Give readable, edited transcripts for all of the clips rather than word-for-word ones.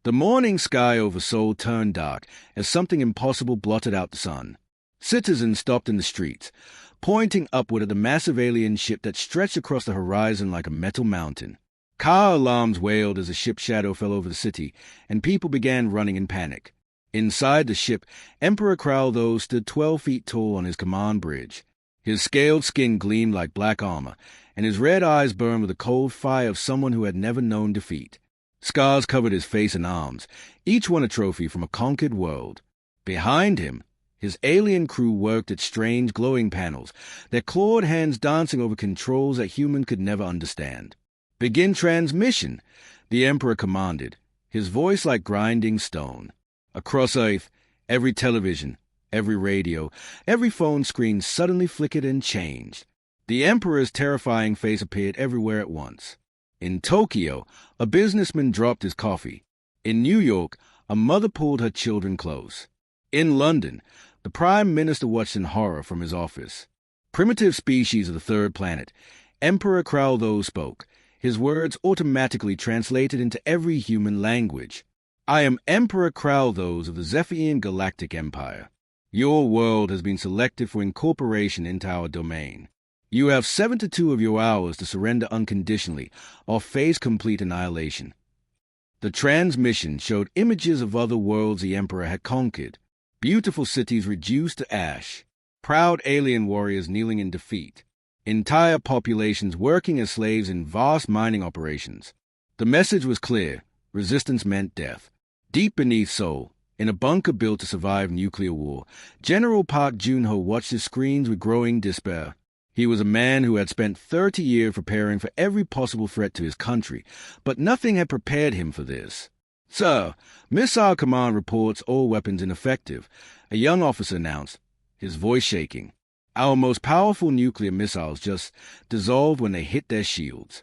The morning sky over Seoul turned dark as something impossible blotted out the sun. Citizens stopped in the streets, pointing upward at the massive alien ship that stretched across the horizon like a metal mountain. Car alarms wailed as the ship's shadow fell over the city, and people began running in panic. Inside the ship, Emperor Kraldo stood 12 feet tall on his command bridge. His scaled skin gleamed like black armor, and his red eyes burned with the cold fire of someone who had never known defeat. Scars covered his face and arms, each one a trophy from a conquered world. Behind him, his alien crew worked at strange glowing panels, their clawed hands dancing over controls that humans could never understand. "Begin transmission," the Emperor commanded, his voice like grinding stone. Across Earth, every television, every radio, every phone screen suddenly flickered and changed. The Emperor's terrifying face appeared everywhere at once. In Tokyo, a businessman dropped his coffee. In New York, a mother pulled her children close. In London, the Prime Minister watched in horror from his office. Primitive species of the third planet, Emperor Kraldo spoke, his words automatically translated into every human language. "I am Emperor Kraldos of the Zephyrian Galactic Empire. Your world has been selected for incorporation into our domain. You have 72 of your hours to surrender unconditionally or face complete annihilation." The transmission showed images of other worlds the Emperor had conquered, beautiful cities reduced to ash, proud alien warriors kneeling in defeat, entire populations working as slaves in vast mining operations. The message was clear: resistance meant death. Deep beneath Seoul, in a bunker built to survive nuclear war, General Park Jun-ho watched his screens with growing despair. He was a man who had spent 30 years preparing for every possible threat to his country, but nothing had prepared him for this. "Sir, Missile Command reports all weapons ineffective," a young officer announced, his voice shaking. "Our most powerful nuclear missiles just dissolved when they hit their shields."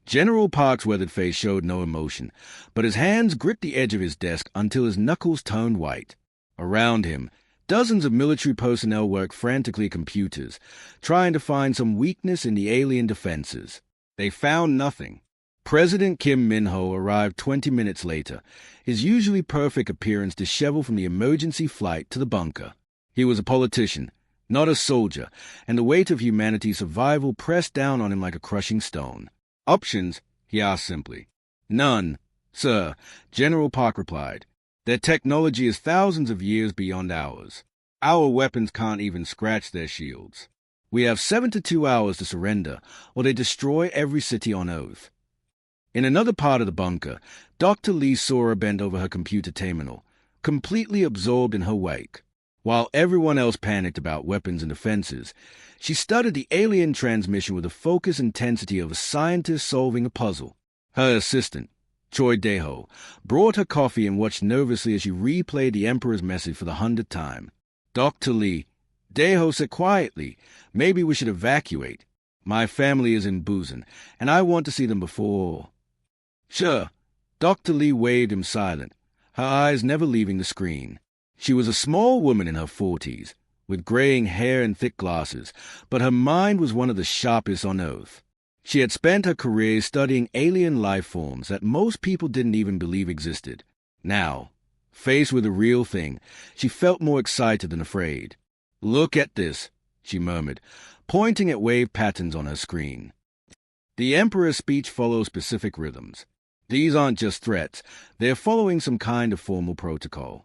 General Park's weathered face showed no emotion, but his hands gripped the edge of his desk until his knuckles turned white. Around him, dozens of military personnel worked frantically at computers, trying to find some weakness in the alien defenses. They found nothing. President Kim Min-ho arrived 20 minutes later, his usually perfect appearance disheveled from the emergency flight to the bunker. He was a politician, not a soldier, and the weight of humanity's survival pressed down on him like a crushing stone. "Options?" he asked simply. "None, sir," General Park replied. "Their technology is thousands of years beyond ours. Our weapons can't even scratch their shields. We have 72 hours to surrender, or they destroy every city on Earth." In another part of the bunker, Dr. Lee Sora bent over her computer terminal, completely absorbed in her work. While everyone else panicked about weapons and defenses, she studied the alien transmission with the focused intensity of a scientist solving a puzzle. Her assistant, Choi Dae-ho, brought her coffee and watched nervously as she replayed the Emperor's message for the 100th time. "Dr. Lee," Dae-ho said quietly, "maybe we should evacuate. My family is in Busan, and I want to see them before." "Sure." Dr. Lee waved him silent, her eyes never leaving the screen. She was a small woman in her 40s, with graying hair and thick glasses, but her mind was one of the sharpest on Earth. She had spent her career studying alien life forms that most people didn't even believe existed. Now, faced with the real thing, she felt more excited than afraid. "Look at this," she murmured, pointing at wave patterns on her screen. The Emperor's speech follows specific rhythms. These aren't just threats, they're following some kind of formal protocol.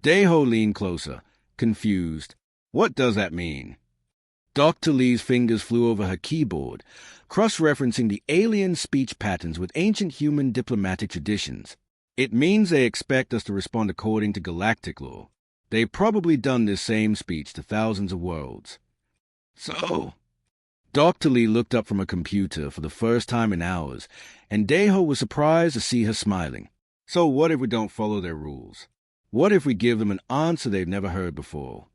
Dae-ho leaned closer, confused. "What does that mean?" Dr. Lee's fingers flew over her keyboard, cross-referencing the alien speech patterns with ancient human diplomatic traditions. "It means they expect us to respond according to galactic law. They've probably done this same speech to thousands of worlds." "So?" Dr. Lee looked up from her computer for the first time in hours, and Dae-ho was surprised to see her smiling. "So what if we don't follow their rules? What if we give them an answer they've never heard before?"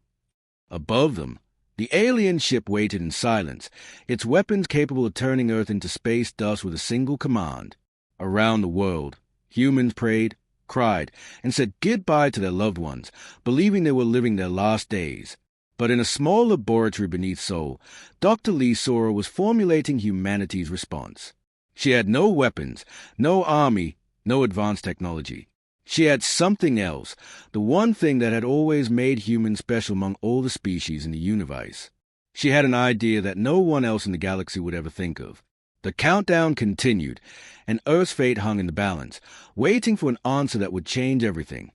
Above them, the alien ship waited in silence, its weapons capable of turning Earth into space dust with a single command. Around the world, humans prayed, cried, and said goodbye to their loved ones, believing they were living their last days. But in a small laboratory beneath Seoul, Dr. Lee Sora was formulating humanity's response. She had no weapons, no army, no advanced technology. She had something else, the one thing that had always made humans special among all the species in the universe. She had an idea that no one else in the galaxy would ever think of. The countdown continued, and Earth's fate hung in the balance, waiting for an answer that would change everything.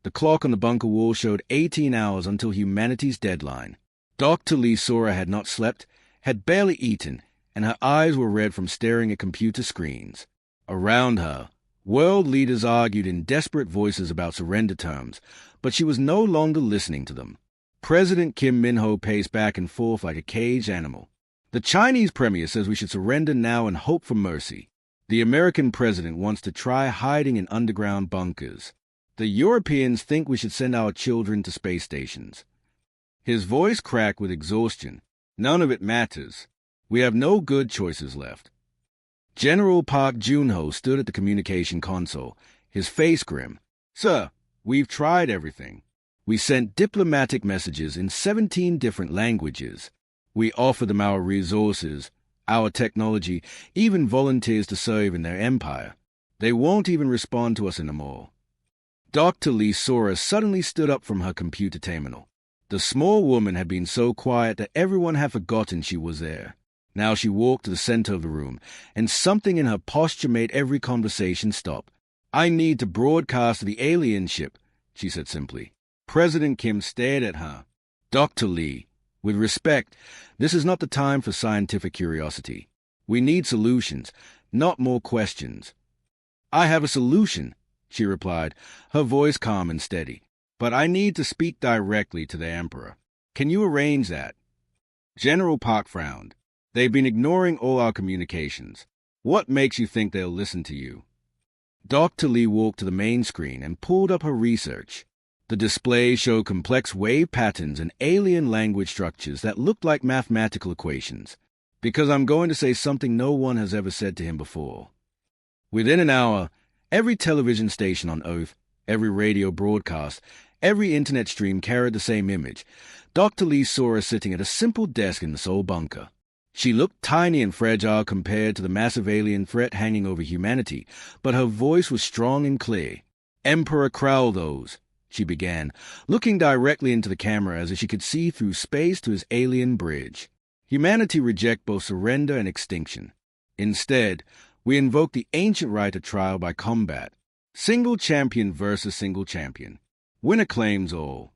The clock on the bunker wall showed 18 hours until humanity's deadline. Dr. Lee Sora had not slept, had barely eaten, and her eyes were red from staring at computer screens. Around her, world leaders argued in desperate voices about surrender terms, but she was no longer listening to them. President Kim Min-ho paced back and forth like a caged animal. The Chinese premier says we should surrender now and hope for mercy. The American president wants to try hiding in underground bunkers. The Europeans think we should send our children to space stations. His voice cracked with exhaustion. None of it matters. We have no good choices left. General Park Junho stood at the communication console, his face grim. Sir, we've tried everything. We sent diplomatic messages in 17 different languages. We offer them our resources, our technology, even volunteers to serve in their empire. They won't even respond to us anymore. Dr. Lee Sora suddenly stood up from her computer terminal. The small woman had been so quiet that everyone had forgotten she was there. Now she walked to the center of the room, and something in her posture made every conversation stop. I need to broadcast to the alien ship, she said simply. President Kim stared at her. Dr. Lee, with respect, this is not the time for scientific curiosity. We need solutions, not more questions. I have a solution, she replied, her voice calm and steady. But I need to speak directly to the Emperor. Can you arrange that? General Park frowned. They've been ignoring all our communications. What makes you think they'll listen to you? Dr. Lee walked to the main screen and pulled up her research. The display showed complex wave patterns and alien language structures that looked like mathematical equations. Because I'm going to say something no one has ever said to him before. Within an hour, every television station on Earth, every radio broadcast, every internet stream carried the same image. Dr. Lee saw her sitting at a simple desk in the Seoul bunker. She looked tiny and fragile compared to the massive alien threat hanging over humanity, but her voice was strong and clear. Emperor Kraldos, she began, looking directly into the camera as if she could see through space to his alien bridge. Humanity reject both surrender and extinction. Instead, we invoke the ancient right of trial by combat. Single champion versus single champion. Winner claims all.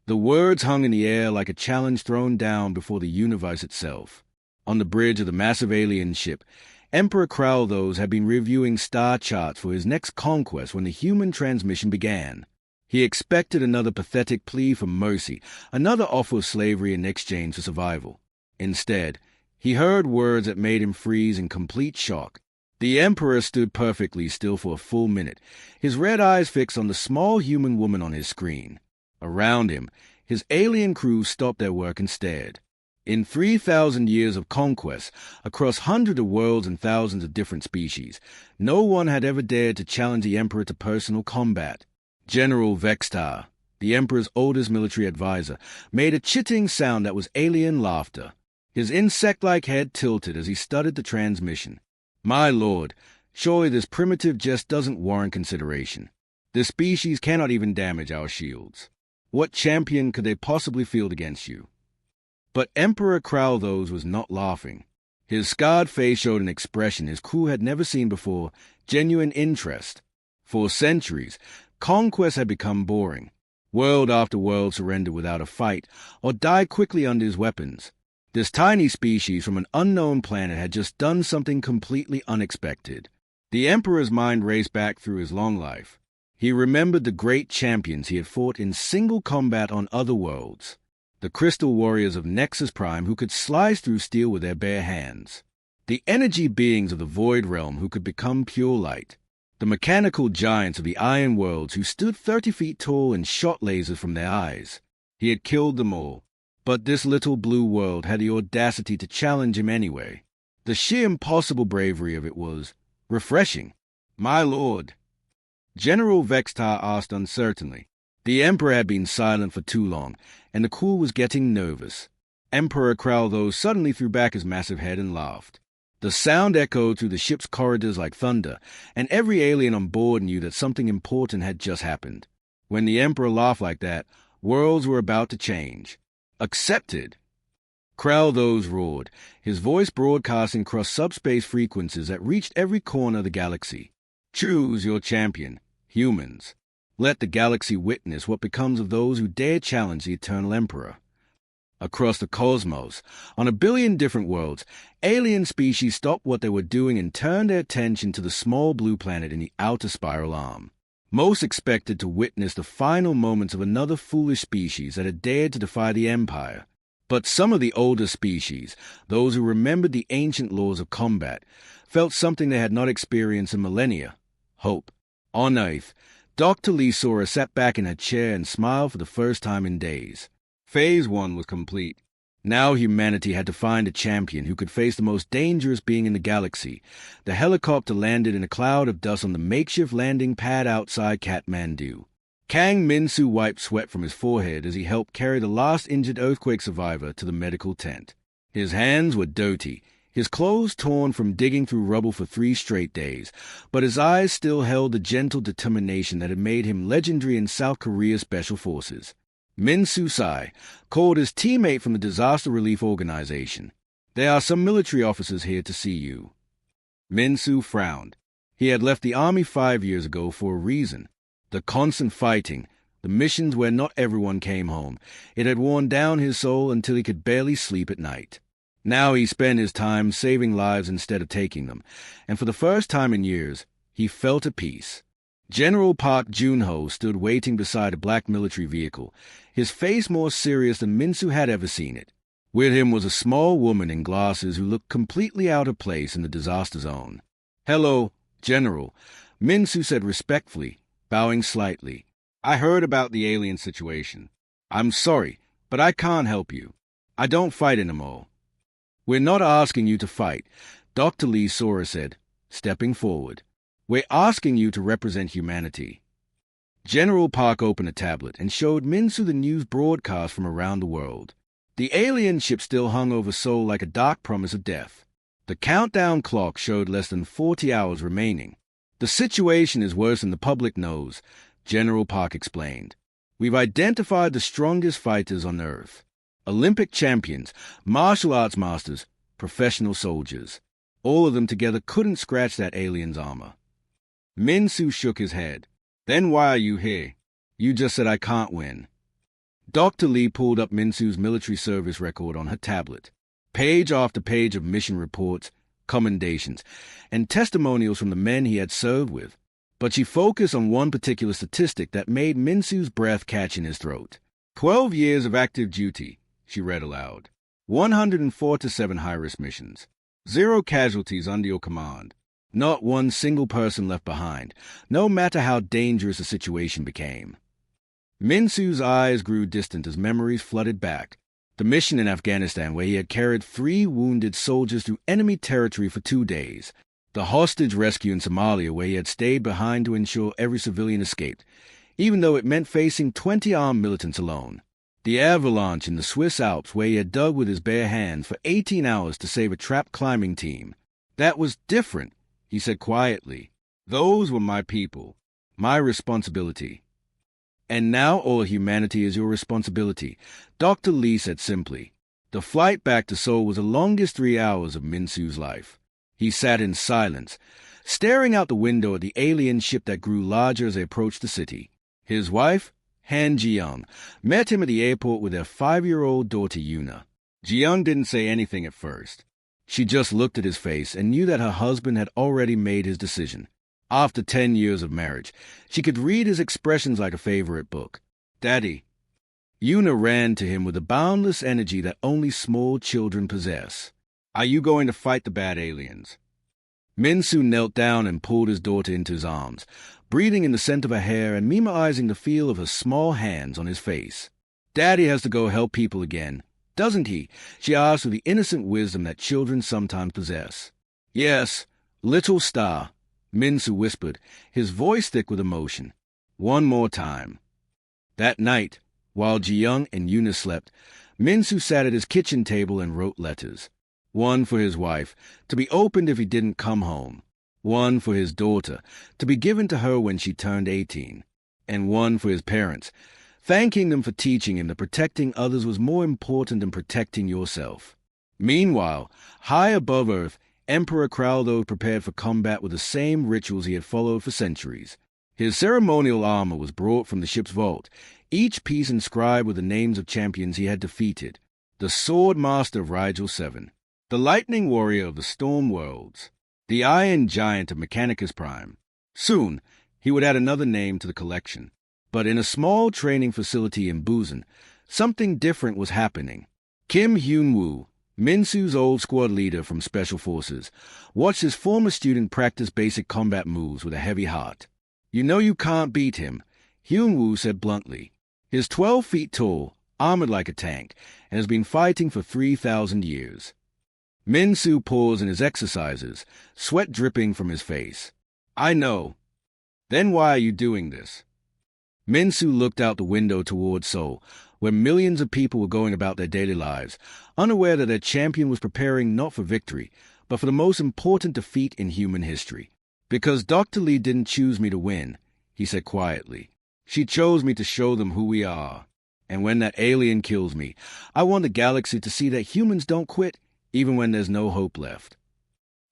The words hung in the air like a challenge thrown down before the universe itself. On the bridge of the massive alien ship, Emperor Kraldos had been reviewing star charts for his next conquest when the human transmission began. He expected another pathetic plea for mercy, another offer of slavery in exchange for survival. Instead, he heard words that made him freeze in complete shock. The Emperor stood perfectly still for a full minute, his red eyes fixed on the small human woman on his screen. Around him, his alien crew stopped their work and stared. In 3,000 years of conquest, across hundreds of worlds and thousands of different species, no one had ever dared to challenge the Emperor to personal combat. General Vextar, the Emperor's oldest military advisor, made a chitting sound that was alien laughter. His insect-like head tilted as he studied the transmission. My lord, surely this primitive jest doesn't warrant consideration. This species cannot even damage our shields. What champion could they possibly field against you? But Emperor Kraldos was not laughing. His scarred face showed an expression his crew had never seen before, genuine interest. For centuries, conquest had become boring. World after world surrendered without a fight, or died quickly under his weapons. This tiny species from an unknown planet had just done something completely unexpected. The Emperor's mind raced back through his long life. He remembered the great champions he had fought in single combat on other worlds. The crystal warriors of Nexus Prime who could slice through steel with their bare hands. The energy beings of the Void Realm who could become pure light. The mechanical giants of the Iron Worlds who stood 30 feet tall and shot lasers from their eyes. He had killed them all. But this little blue world had the audacity to challenge him anyway. The sheer impossible bravery of it was refreshing. My lord. General Vextar asked uncertainly. The Emperor had been silent for too long, and the crew was getting nervous. Emperor Kraldos suddenly threw back his massive head and laughed. The sound echoed through the ship's corridors like thunder, and every alien on board knew that something important had just happened. When the Emperor laughed like that, worlds were about to change. Accepted! Kralthos roared, his voice broadcasting across subspace frequencies that reached every corner of the galaxy. Choose your champion, humans. Let the galaxy witness what becomes of those who dare challenge the Eternal Emperor. Across the cosmos, on a billion different worlds, alien species stopped what they were doing and turned their attention to the small blue planet in the outer spiral arm. Most expected to witness the final moments of another foolish species that had dared to defy the Empire. But some of the older species, those who remembered the ancient laws of combat, felt something they had not experienced in millennia: hope. On Earth, Dr. Lisora sat back in her chair and smiled for the first time in days. Phase 1 was complete. Now humanity had to find a champion who could face the most dangerous being in the galaxy. The helicopter landed in a cloud of dust on the makeshift landing pad outside Kathmandu. Kang Minsu wiped sweat from his forehead as he helped carry the last injured earthquake survivor to the medical tent. His hands were dirty, his clothes torn from digging through rubble for 3 straight days, but his eyes still held the gentle determination that had made him legendary in South Korea's Special Forces. Minsu Sai called his teammate from the Disaster Relief Organization. "There are some military officers here to see you." Minsu frowned. He had left the army 5 years ago for a reason. The constant fighting, the missions where not everyone came home, it had worn down his soul until he could barely sleep at night. Now he spent his time saving lives instead of taking them, and for the first time in years, he felt at peace. General Park Junho stood waiting beside a black military vehicle, his face more serious than Minsu had ever seen it. With him was a small woman in glasses who looked completely out of place in the disaster zone. "Hello, General," Minsu said respectfully, bowing slightly. "I heard about the alien situation. I'm sorry, but I can't help you. I don't fight anymore." "We're not asking you to fight," Dr. Lee Sora said, stepping forward. "We're asking you to represent humanity." General Park opened a tablet and showed Minsu the news broadcast from around the world. The alien ship still hung over Seoul like a dark promise of death. The countdown clock showed less than 40 hours remaining. "The situation is worse than the public knows," General Park explained. "We've identified the strongest fighters on Earth. Olympic champions, martial arts masters, professional soldiers. All of them together couldn't scratch that alien's armor." Minsu shook his head. "Then why are you here? You just said I can't win." Dr. Lee pulled up Minsu's military service record on her tablet. Page after page of mission reports, commendations, and testimonials from the men he had served with. But she focused on one particular statistic that made Minsu's breath catch in his throat. 12 years of active duty, she read aloud. 147 high-risk missions. 0 casualties under your command. Not one single person left behind, no matter how dangerous the situation became. Minsu's eyes grew distant as memories flooded back. The mission in Afghanistan where he had carried 3 wounded soldiers through enemy territory for 2 days. The hostage rescue in Somalia where he had stayed behind to ensure every civilian escaped, even though it meant facing 20 armed militants alone. The avalanche in the Swiss Alps where he had dug with his bare hands for 18 hours to save a trapped climbing team. That was different, he said quietly. "Those were my people, my responsibility." "And now all humanity is your responsibility," Dr. Lee said simply. The flight back to Seoul was the longest 3 hours of Minsu's life. He sat in silence, staring out the window at the alien ship that grew larger as they approached the city. His wife, Han Ji-young, met him at the airport with their 5-year-old daughter Yuna. Ji-young didn't say anything at first. She just looked at his face and knew that her husband had already made his decision. After 10 years of marriage, she could read his expressions like a favorite book. "Daddy." Yuna ran to him with a boundless energy that only small children possess. "Are you going to fight the bad aliens?" Minsu knelt down and pulled his daughter into his arms, breathing in the scent of her hair and memorizing the feel of her small hands on his face. "Daddy has to go help people again, doesn't he?" she asked with the innocent wisdom that children sometimes possess. "Yes, little star," Minsu whispered, his voice thick with emotion. "One more time." That night, while Ji-young and Yuna slept, Minsu sat at his kitchen table and wrote letters. One for his wife, to be opened if he didn't come home. One for his daughter, to be given to her when she turned 18. And one for his parents, thanking them for teaching him that protecting others was more important than protecting yourself. Meanwhile, high above Earth, Emperor Crowldo prepared for combat with the same rituals he had followed for centuries. His ceremonial armor was brought from the ship's vault, each piece inscribed with the names of champions he had defeated. The Sword Master of Rigel 7, the Lightning Warrior of the Storm Worlds, the Iron Giant of Mechanicus Prime. Soon, he would add another name to the collection. But in a small training facility in Busan, something different was happening. Kim Hyun-woo, Minsu's old squad leader from Special Forces, watched his former student practice basic combat moves with a heavy heart. "You know you can't beat him," Hyun-woo said bluntly. He's 12 feet tall, armored like a tank, and has been fighting for 3,000 years. Minsu paused in his exercises, sweat dripping from his face. "I know. Then why are you doing this?" Minsu looked out the window toward Seoul, where millions of people were going about their daily lives, unaware that their champion was preparing not for victory, but for the most important defeat in human history. "Because Dr. Lee didn't choose me to win," he said quietly. "She chose me to show them who we are. And when that alien kills me, I want the galaxy to see that humans don't quit, even when there's no hope left."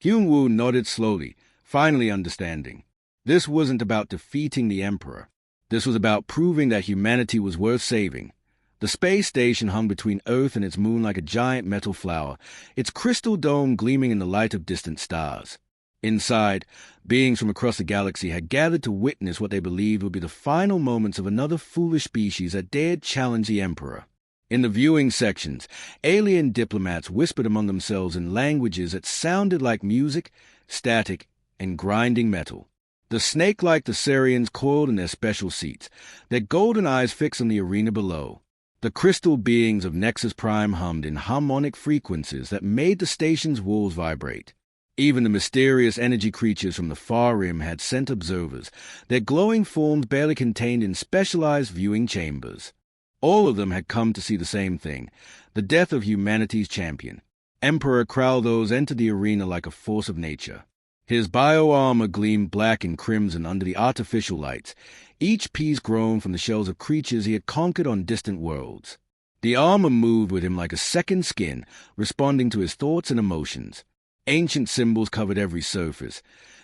Hyun-woo nodded slowly, finally understanding. This wasn't about defeating the Emperor. This was about proving that humanity was worth saving. The space station hung between Earth and its moon like a giant metal flower, its crystal dome gleaming in the light of distant stars. Inside, beings from across the galaxy had gathered to witness what they believed would be the final moments of another foolish species that dared challenge the Emperor. In the viewing sections, alien diplomats whispered among themselves in languages that sounded like music, static, and grinding metal. The snake-like Thessarians coiled in their special seats, their golden eyes fixed on the arena below. The crystal beings of Nexus Prime hummed in harmonic frequencies that made the station's walls vibrate. Even the mysterious energy creatures from the far rim had sent observers, their glowing forms barely contained in specialized viewing chambers. All of them had come to see the same thing, the death of humanity's champion. Emperor Crowldos entered the arena like a force of nature. His bio-armor gleamed black and crimson under the artificial lights, each piece grown from the shells of creatures he had conquered on distant worlds. The armor moved with him like a second skin, responding to his thoughts and emotions. Ancient symbols covered every surface,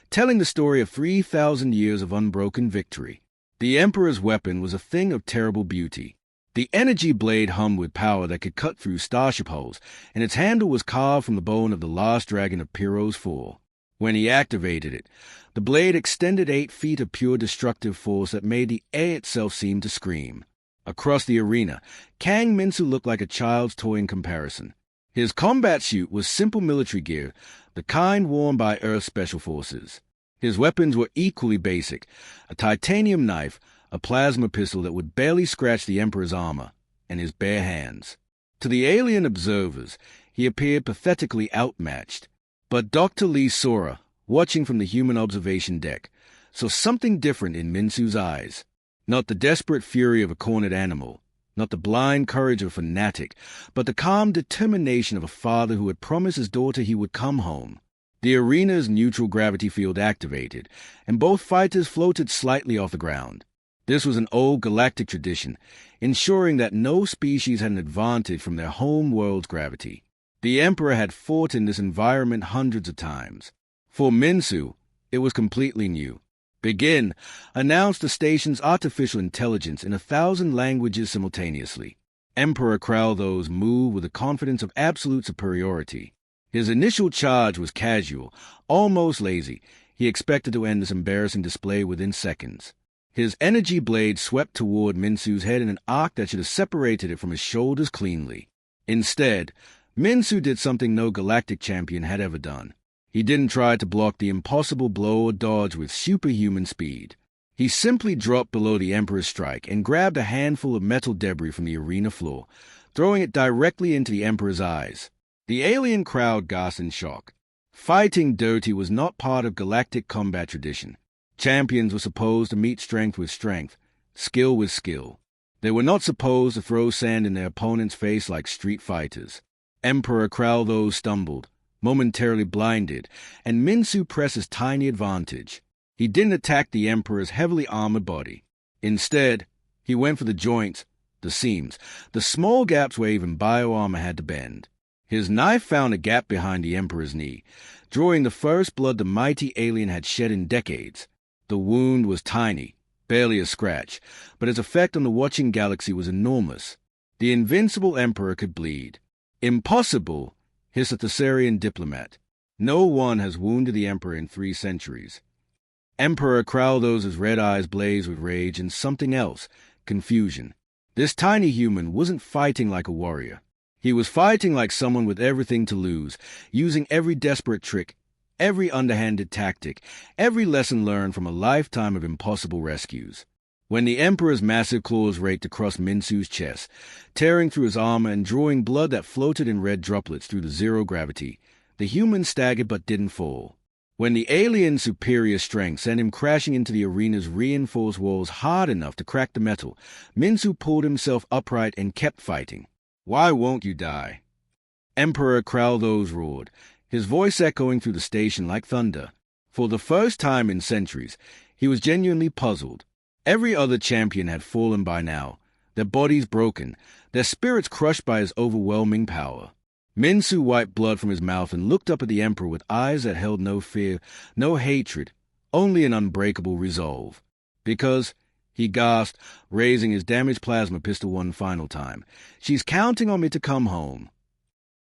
telling the story of 3,000 years of unbroken victory. The Emperor's weapon was a thing of terrible beauty. The energy blade hummed with power that could cut through starship hulls, and its handle was carved from the bone of the last dragon of Pyro's Fall. When he activated it, the blade extended 8 feet of pure destructive force that made the air itself seem to scream. Across the arena, Kang Minsu looked like a child's toy in comparison. His combat suit was simple military gear, the kind worn by Earth's special forces. His weapons were equally basic, a titanium knife, a plasma pistol that would barely scratch the Emperor's armor, and his bare hands. To the alien observers, he appeared pathetically outmatched. But Dr. Lee Sora, watching from the human observation deck, saw something different in Minsu's eyes. Not the desperate fury of a cornered animal, not the blind courage of a fanatic, but the calm determination of a father who had promised his daughter he would come home. The arena's neutral gravity field activated, and both fighters floated slightly off the ground. This was an old galactic tradition, ensuring that no species had an advantage from their home world's gravity. The Emperor had fought in this environment hundreds of times. For Minsu, it was completely new. "Begin," announced the station's artificial intelligence in 1,000 languages simultaneously. Emperor Crowldos moved with the confidence of absolute superiority. His initial charge was casual, almost lazy. He expected to end this embarrassing display within seconds. His energy blade swept toward Minsu's head in an arc that should have separated it from his shoulders cleanly. Instead, Minsu did something no galactic champion had ever done. He didn't try to block the impossible blow or dodge with superhuman speed. He simply dropped below the Emperor's strike and grabbed a handful of metal debris from the arena floor, throwing it directly into the Emperor's eyes. The alien crowd gasped in shock. Fighting dirty was not part of galactic combat tradition. Champions were supposed to meet strength with strength, skill with skill. They were not supposed to throw sand in their opponent's face like street fighters. Emperor Kraldo stumbled, momentarily blinded, and Minsu pressed his tiny advantage. He didn't attack the Emperor's heavily armored body. Instead, he went for the joints, the seams, the small gaps where even bio-armor had to bend. His knife found a gap behind the Emperor's knee, drawing the first blood the mighty alien had shed in decades. The wound was tiny, barely a scratch, but its effect on the watching galaxy was enormous. The invincible Emperor could bleed. Impossible, hissed a Thessarian diplomat. No one has wounded the Emperor in 3 centuries. Emperor Kraldo's red eyes blazed with rage and something else, confusion. This tiny human wasn't fighting like a warrior. He was fighting like someone with everything to lose, using every desperate trick, every underhanded tactic, every lesson learned from a lifetime of impossible rescues. When the Emperor's massive claws raked across Minsu's chest, tearing through his armor and drawing blood that floated in red droplets through the zero gravity, the human staggered but didn't fall. When the alien's superior strength sent him crashing into the arena's reinforced walls hard enough to crack the metal, Minsu pulled himself upright and kept fighting. "Why won't you die?" Emperor Kraldos roared, his voice echoing through the station like thunder. For the first time in centuries, he was genuinely puzzled. Every other champion had fallen by now, their bodies broken, their spirits crushed by his overwhelming power. Minsu wiped blood from his mouth and looked up at the Emperor with eyes that held no fear, no hatred, only an unbreakable resolve. "Because," he gasped, raising his damaged plasma pistol one final time, "she's counting on me to come home."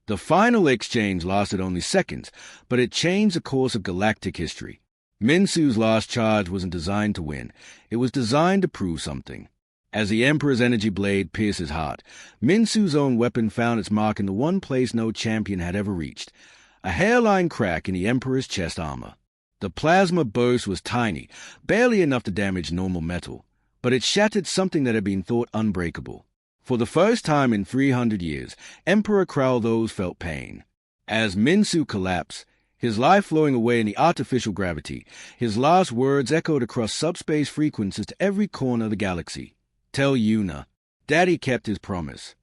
The final exchange lasted only seconds, but it changed the course of galactic history. Minsu's last charge wasn't designed to win. It was designed to prove something. As the Emperor's energy blade pierced his heart, Minsu's own weapon found its mark in the one place no champion had ever reached, a hairline crack in the Emperor's chest armor. The plasma burst was tiny, barely enough to damage normal metal, but it shattered something that had been thought unbreakable. For the first time in 300 years, Emperor Kraldos felt pain. As Minsu collapsed, his life flowing away in the artificial gravity, his last words echoed across subspace frequencies to every corner of the galaxy. "Tell Yuna, Daddy kept his promise."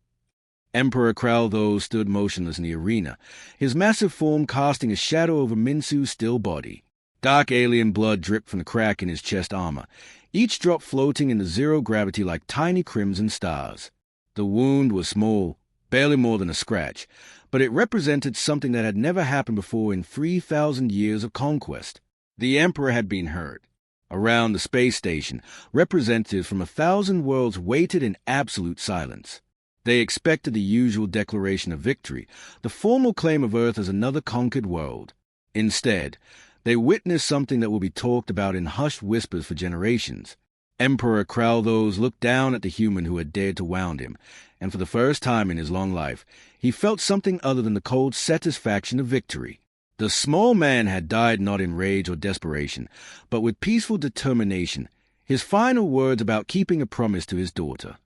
Emperor Kraldos stood motionless in the arena, his massive form casting a shadow over Minsu's still body. Dark alien blood dripped from the crack in his chest armor, each drop floating in the zero gravity like tiny crimson stars. The wound was small, barely more than a scratch, but it represented something that had never happened before in 3,000 years of conquest. The Emperor had been hurt. Around the space station, representatives from 1,000 worlds waited in absolute silence. They expected the usual declaration of victory, the formal claim of Earth as another conquered world. Instead, they witnessed something that will be talked about in hushed whispers for generations. Emperor Kraldos looked down at the human who had dared to wound him, and for the first time in his long life, he felt something other than the cold satisfaction of victory. The small man had died not in rage or desperation, but with peaceful determination, his final words about keeping a promise to his daughter.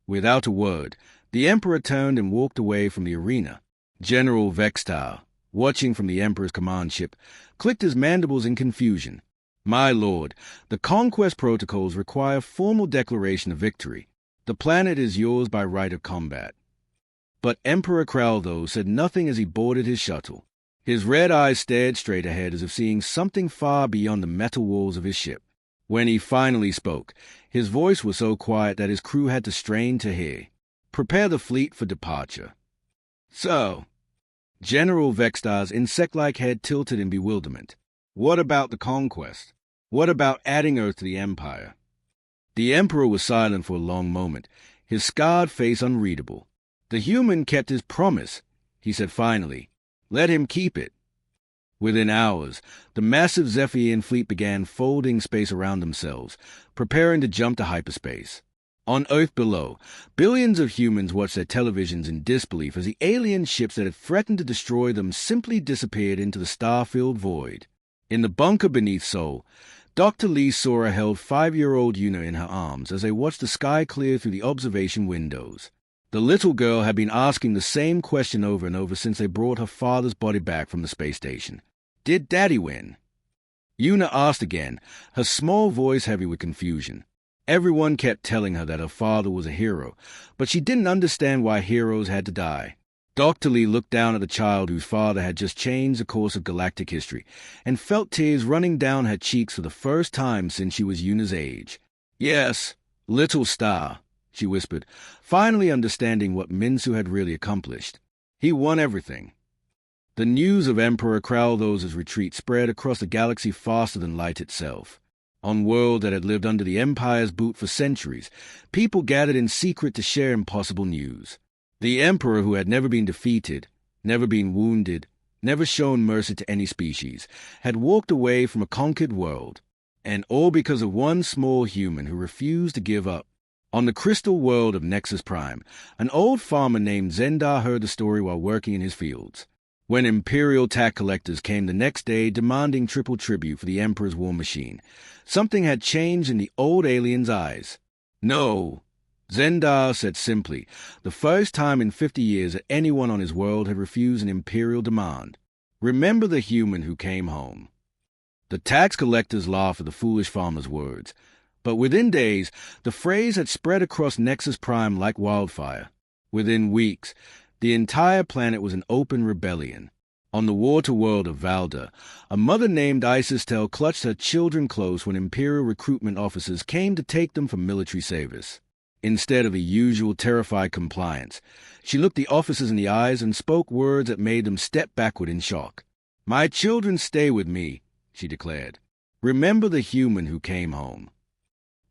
Without a word, the Emperor turned and walked away from the arena. General Vextar, watching from the Emperor's command ship, clicked his mandibles in confusion. "My lord, the conquest protocols require formal declaration of victory. The planet is yours by right of combat." But Emperor Kraldos said nothing as he boarded his shuttle. His red eyes stared straight ahead as if seeing something far beyond the metal walls of his ship. When he finally spoke, his voice was so quiet that his crew had to strain to hear. "Prepare the fleet for departure." "So," General Vextar's insect-like head tilted in bewilderment. "What about the conquest? What about adding Earth to the Empire?" The Emperor was silent for a long moment, his scarred face unreadable. "The human kept his promise," he said finally. "Let him keep it." Within hours, the massive Zephyrian fleet began folding space around themselves, preparing to jump to hyperspace. On Earth below, billions of humans watched their televisions in disbelief as the alien ships that had threatened to destroy them simply disappeared into the star-filled void. In the bunker beneath Sol, Dr. Lee Sora held 5-year-old Yuna in her arms as they watched the sky clear through the observation windows. The little girl had been asking the same question over and over since they brought her father's body back from the space station. Did Daddy win? Yuna asked again, her small voice heavy with confusion. Everyone kept telling her that her father was a hero, but she didn't understand why heroes had to die. Dr. Lee looked down at the child whose father had just changed the course of galactic history and felt tears running down her cheeks for the first time since she was Yuna's age. "Yes, little star," she whispered, finally understanding what Minsu had really accomplished. He won everything. The news of Emperor Kralthos' retreat spread across the galaxy faster than light itself. On worlds that had lived under the Empire's boot for centuries, people gathered in secret to share impossible news. The Emperor, who had never been defeated, never been wounded, never shown mercy to any species, had walked away from a conquered world, and all because of one small human who refused to give up. On the crystal world of Nexus Prime, an old farmer named Zendar heard the story while working in his fields. When Imperial tax collectors came the next day demanding triple tribute for the Emperor's war machine, something had changed in the old alien's eyes. "No," Zendar said simply, the first time in 50 years that anyone on his world had refused an Imperial demand. "Remember the human who came home." The tax collectors laughed at the foolish farmer's words, but within days, the phrase had spread across Nexus Prime like wildfire. Within weeks, the entire planet was an open rebellion. On the water world of Valda, a mother named Isistel clutched her children close when Imperial recruitment officers came to take them for military service. Instead of the usual terrified compliance, she looked the officers in the eyes and spoke words that made them step backward in shock. "My children stay with me," she declared. "Remember the human who came home."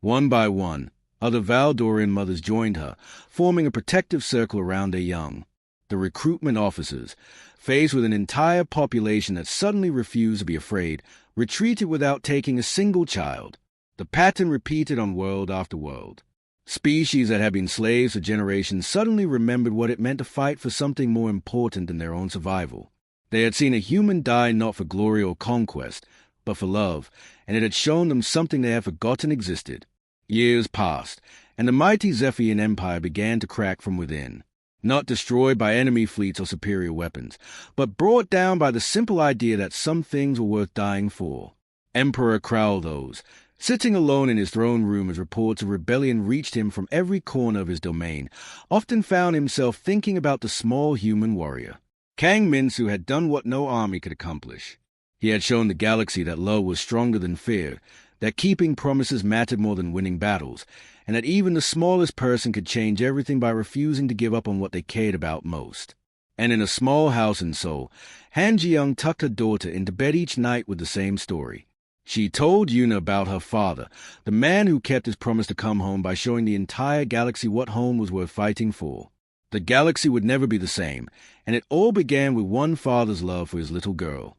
One by one, other Valdorian mothers joined her, forming a protective circle around their young. The recruitment officers, faced with an entire population that suddenly refused to be afraid, retreated without taking a single child. The pattern repeated on world after world. Species that had been slaves for generations suddenly remembered what it meant to fight for something more important than their own survival. They had seen a human die not for glory or conquest, but for love, and it had shown them something they had forgotten existed. Years passed, and the mighty Zephyrian Empire began to crack from within. Not destroyed by enemy fleets or superior weapons, but brought down by the simple idea that some things were worth dying for. Emperor Kralthos, sitting alone in his throne room as reports of rebellion reached him from every corner of his domain, often found himself thinking about the small human warrior. Kang Minsu had done what no army could accomplish. He had shown the galaxy that love was stronger than fear, that keeping promises mattered more than winning battles, and that even the smallest person could change everything by refusing to give up on what they cared about most. And in a small house in Seoul, Han Ji-young tucked her daughter into bed each night with the same story. She told Yuna about her father, the man who kept his promise to come home by showing the entire galaxy what home was worth fighting for. The galaxy would never be the same, and it all began with one father's love for his little girl.